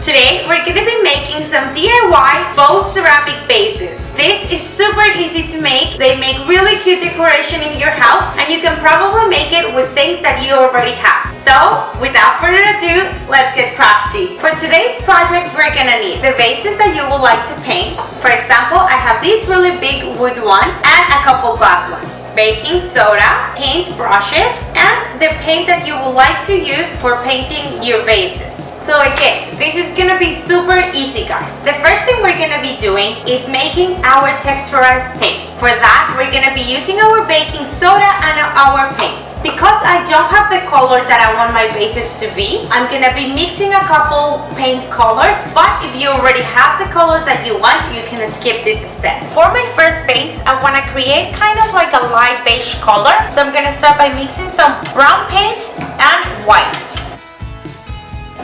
Today we're going to be making some DIY faux ceramic vases. This is super easy to make. They make really cute decoration in your house, and you can probably make it with things that you already have. So without further ado, let's get crafty. For today's project, we're going to need the vases that you would like to paint. For example, I have this really big wood one and a couple glass ones. Baking soda, paint brushes, and the paint that you would like to use for painting your vases. So again, this is gonna be super easy, guys. The first thing we're gonna be doing is making our texturized paint. For that, we're gonna be using our baking soda and our paint. Because I don't have the color that I want my vases to be, I'm gonna be mixing a couple paint colors, but if you already have the colors that you want, you can skip this step. For my first base, I wanna create kind of like a light beige color. So I'm gonna start by mixing some brown paint and white.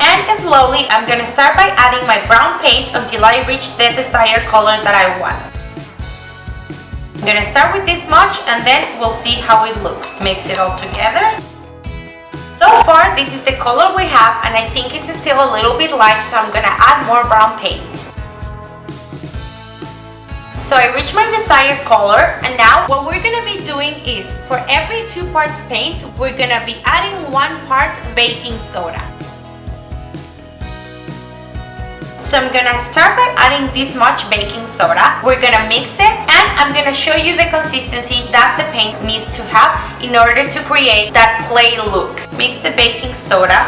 And slowly, I'm gonna start by adding my brown paint until I reach the desired color that I want. I'm gonna start with this much and then we'll see how it looks. Mix it all together. So far, this is the color we have, and I think it's still a little bit light, so I'm gonna add more brown paint. So I reached my desired color, and now what we're gonna be doing is, for every 2 parts paint, we're gonna be adding 1 part baking soda. So I'm gonna start by adding this much baking soda. We're gonna mix it, and I'm gonna show you the consistency that the paint needs to have in order to create that clay look. Mix the baking soda.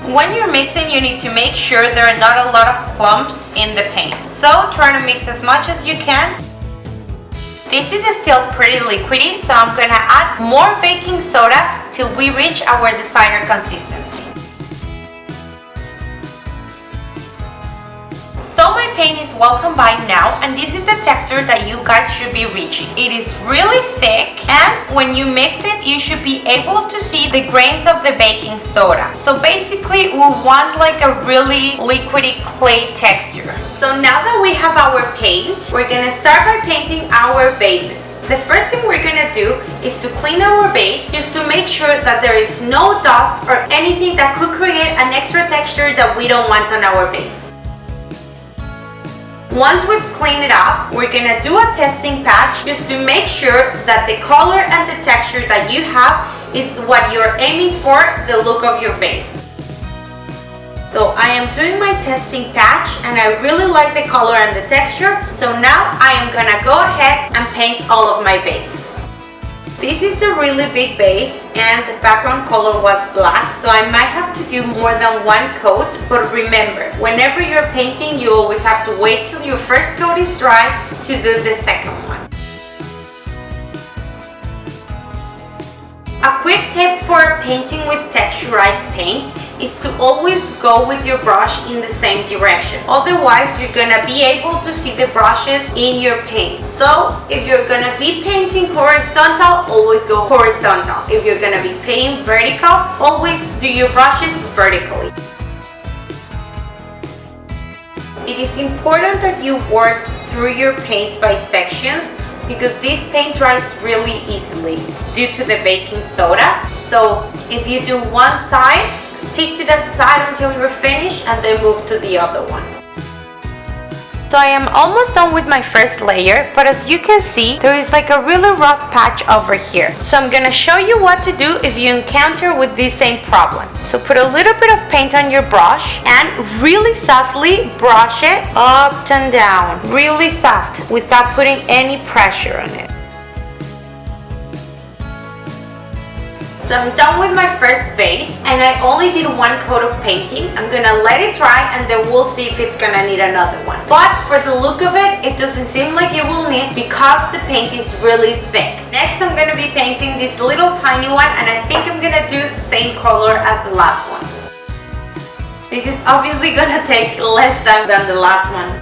When you're mixing, you need to make sure there are not a lot of clumps in the paint. So try to mix as much as you can. This is still pretty liquidy, so I'm gonna add more baking soda till we reach our desired consistency. So my paint is well combined now, and this is the texture that you guys should be reaching. It is really thick, and when you mix it, you should be able to see the grains of the baking soda. So basically, we want like a really liquidy clay texture. So now that we have our paint, we're gonna start by painting our bases. The first thing we're gonna do is to clean our base, just to make sure that there is no dust or anything that could create an extra texture that we don't want on our base. Once we've cleaned it up, we're gonna do a testing patch just to make sure that the color and the texture that you have is what you're aiming for, the look of your vase. So I am doing my testing patch, and I really like the color and the texture. So now I am gonna go ahead and paint all of my base. This is a really big base, and the background color was black, so I might have to do more than 1 coat. But remember, whenever you're painting, you always have to wait till your first coat is dry to do the second one. A quick tip for painting with texturized paint is to always go with your brush in the same direction. Otherwise, you're gonna be able to see the brushes in your paint. So if you're gonna be painting horizontal, always go horizontal. If you're gonna be painting vertical, always do your brushes vertically. It is important that you work through your paint by sections, because this paint dries really easily due to the baking soda. So if you do one side, stick to that side until you're finished, and then move to the other one. So I am almost done with my first layer, but as you can see, there is like a really rough patch over here. So I'm gonna show you what to do if you encounter with this same problem. So put a little bit of paint on your brush and really softly brush it up and down, really soft, without putting any pressure on it. So I'm done with my first vase, and I only did 1 coat of painting. I'm gonna let it dry, and then we'll see if it's gonna need another one. But for the look of it, it doesn't seem like it will need, because the paint is really thick. Next, I'm gonna be painting this little tiny one, and I think I'm gonna do the same color as the last one. This is obviously gonna take less time than the last one.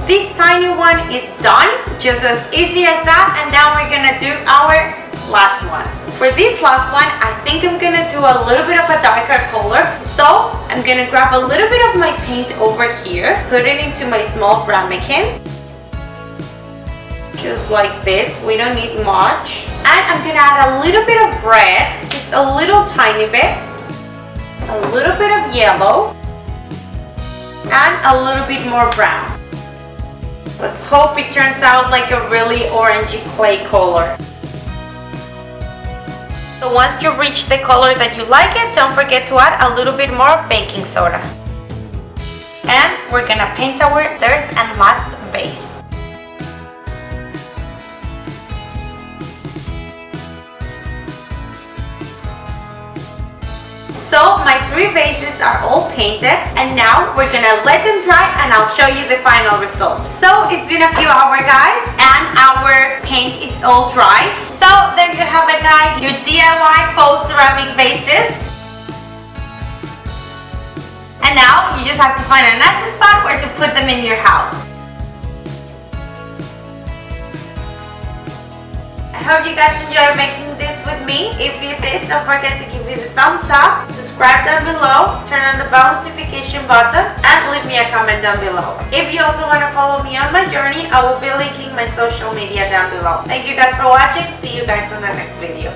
This tiny one is done, just as easy as that, and now we're gonna do our last one. For this last one, I think I'm gonna do a little bit of a darker color, so I'm I'm gonna grab a little bit of my paint over here, put it into my small ramekin. Just like this, we don't need much. And I'm gonna add a little bit of red, just a little tiny bit, a little bit of yellow, and a little bit more brown. Let's hope it turns out like a really orangey clay color. So once you reach the color that you like it, don't forget to add a little bit more baking soda. And we're gonna paint our third and last base. So my 3 vases are all painted, and now we're gonna let them dry and I'll show you the final result. So it's been a few hours, guys, and our paint is all dry. So there you have it, guys, your DIY faux ceramic vases. And now you just have to find a nice spot where to put them in your house. I hope you guys enjoyed making this with me. If you did, don't forget to give me the thumbs up, subscribe down below, turn on the bell notification button, and leave me a comment down below. If you also want to follow me on my journey, I will be linking my social media down below. Thank you guys for watching. See you guys on the next video.